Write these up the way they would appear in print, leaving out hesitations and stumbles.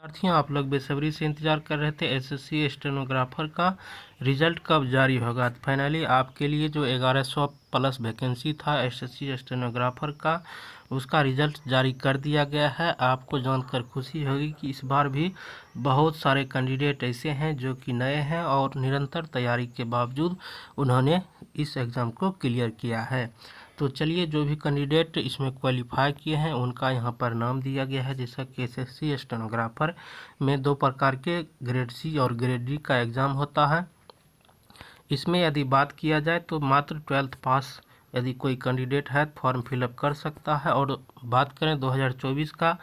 विद्यार्थियों, आप लोग बेसब्री से इंतजार कर रहे थे एसएससी स्टेनोग्राफर का रिजल्ट कब जारी होगा। तो फाइनली आपके लिए जो 1100 प्लस वैकेंसी था एसएससी स्टेनोग्राफर का, उसका रिजल्ट जारी कर दिया गया है। आपको जानकर खुशी होगी कि इस बार भी बहुत सारे कैंडिडेट ऐसे हैं जो कि नए हैं और निरंतर तैयारी के बावजूद उन्होंने इस एग्ज़ाम को क्लियर किया है। तो चलिए, जो भी कैंडिडेट इसमें क्वालिफाई किए हैं उनका यहाँ पर नाम दिया गया है। जैसा कि एसएससी स्टेनोग्राफर में 2 प्रकार के ग्रेड सी और ग्रेड डी का एग्ज़ाम होता है। इसमें यदि बात किया जाए तो मात्र 12th पास यदि कोई कैंडिडेट है फॉर्म फिलअप कर सकता है। और बात करें 2024 का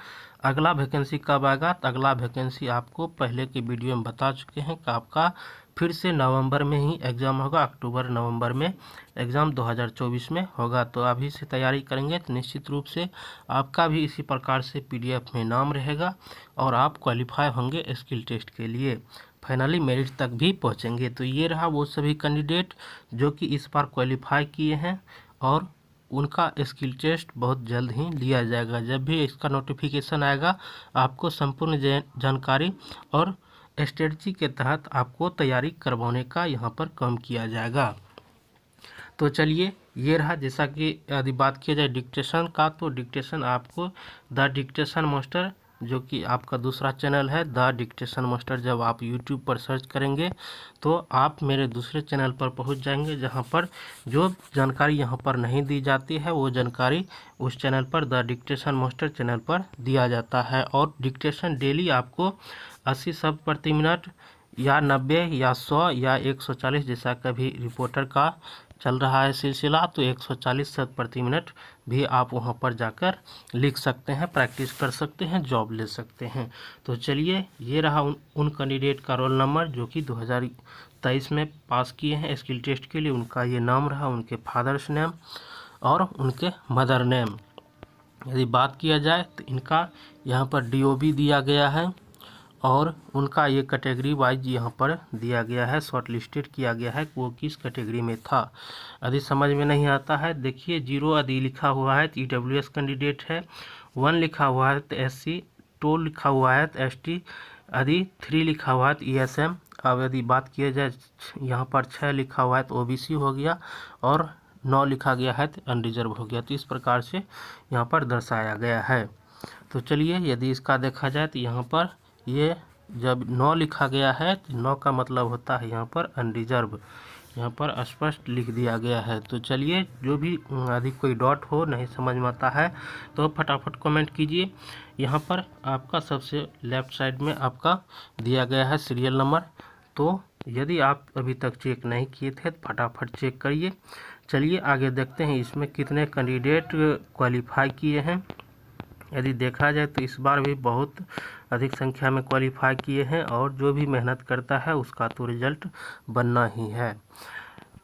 अगला वैकेंसी कब आएगा, तो अगला वैकेंसी आपको पहले के वीडियो में बता चुके हैं कि आपका फिर से नवंबर में ही एग्ज़ाम होगा। अक्टूबर नवंबर में एग्ज़ाम 2024 में होगा। तो अभी से तैयारी करेंगे तो निश्चित रूप से आपका भी इसी प्रकार से पीडीएफ में नाम रहेगा और आप क्वालिफाई होंगे स्किल टेस्ट के लिए, फाइनली मेरिट तक भी पहुंचेंगे। तो ये रहा वो सभी कैंडिडेट जो कि इस बार क्वालिफाई किए हैं और उनका स्किल टेस्ट बहुत जल्द ही लिया जाएगा। जब भी इसका नोटिफिकेशन आएगा आपको संपूर्ण जानकारी और स्ट्रेटजी के तहत आपको तैयारी करवाने का यहाँ पर काम किया जाएगा। तो चलिए, ये रहा। जैसा कि यदि बात किया जाए डिक्टेशन का, तो डिक्टेशन आपको द डिक्टेशन मास्टर जो कि आपका दूसरा चैनल है द डिक्टेशन मास्टर, जब आप यूट्यूब पर सर्च करेंगे तो आप मेरे दूसरे चैनल पर पहुंच जाएंगे, जहां पर जो जानकारी यहां पर नहीं दी जाती है वो जानकारी उस चैनल पर द डिक्टेशन मास्टर चैनल पर दिया जाता है। और डिक्टेशन डेली आपको 80 शब्द प्रति मिनट या 90 या 100 या 140, जैसा कभी रिपोर्टर का चल रहा है सिलसिला, तो 140 शब्द प्रति मिनट भी आप वहां पर जाकर लिख सकते हैं, प्रैक्टिस कर सकते हैं, जॉब ले सकते हैं। तो चलिए, ये रहा उन कैंडिडेट का रोल नंबर जो कि 2023 में पास किए हैं स्किल टेस्ट के लिए। उनका ये नाम रहा, उनके फादर्स नेम और उनके मदर नेम। यदि बात किया जाए तो इनका यहाँ पर डीओबी दिया गया है और उनका ये कैटेगरी वाइज यहाँ पर दिया गया है, शॉर्ट लिस्टेड किया गया है वो किस कैटेगरी में था। यदि समझ में नहीं आता है, देखिए 0 यदि लिखा हुआ है तो ईडब्ल्यूएस कैंडिडेट है, 1 लिखा हुआ है तो एससी, 2 लिखा हुआ है तो एसटी, यदि 3 लिखा हुआ है तो ईएसएम। अब यदि बात किया जाए यहाँ पर 6 लिखा हुआ है तो ओबीसी हो गया और 9 लिखा गया है तो अनरिजर्व हो गया। तो इस प्रकार से यहाँ पर दर्शाया गया है। तो चलिए, यदि इसका देखा जाए तो यहाँ पर ये जब 9 लिखा गया है तो 9 का मतलब होता है यहाँ पर अनरिजर्व, यहाँ पर स्पष्ट लिख दिया गया है। तो चलिए, जो भी अधिक कोई डॉट हो नहीं समझ में आता है तो फटाफट कमेंट कीजिए। यहाँ पर आपका सबसे लेफ्ट साइड में आपका दिया गया है सीरियल नंबर। तो यदि आप अभी तक चेक नहीं किए थे तो फटाफट चेक करिए। चलिए आगे देखते हैं इसमें कितने कैंडिडेट क्वालिफाई किए हैं। यदि देखा जाए तो इस बार भी बहुत अधिक संख्या में क्वालिफाई किए हैं और जो भी मेहनत करता है उसका तो रिजल्ट बनना ही है।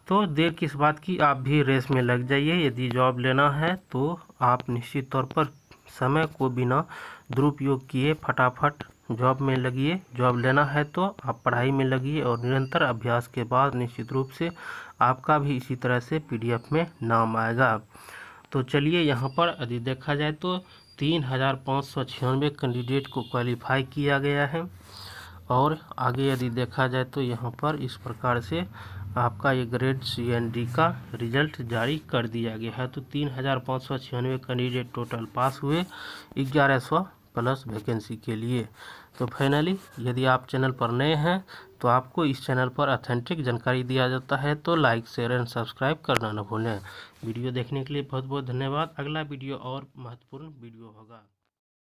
तो देर किस बात की, आप भी रेस में लग जाइए। यदि जॉब लेना है तो आप निश्चित तौर पर समय को बिना दुरुपयोग किए फटाफट जॉब में लगिए। जॉब लेना है तो आप पढ़ाई में लगिए और निरंतर अभ्यास के बाद निश्चित रूप से आपका भी इसी तरह से पीडीएफ में नाम आएगा। तो चलिए, यहाँ पर यदि देखा जाए तो 3596 कैंडिडेट को क्वालिफाई किया गया है। और आगे यदि देखा जाए तो यहाँ पर इस प्रकार से आपका ये ग्रेड सी एंड डी का रिजल्ट जारी कर दिया गया है। तो 3596 कैंडिडेट टोटल पास हुए 1100 प्लस वैकेंसी के लिए। तो फाइनली, यदि आप चैनल पर नए हैं तो आपको इस चैनल पर ऑथेंटिक जानकारी दिया जाता है, तो लाइक शेयर एंड सब्सक्राइब करना न भूलें। वीडियो देखने के लिए बहुत बहुत धन्यवाद। अगला वीडियो और महत्वपूर्ण वीडियो होगा।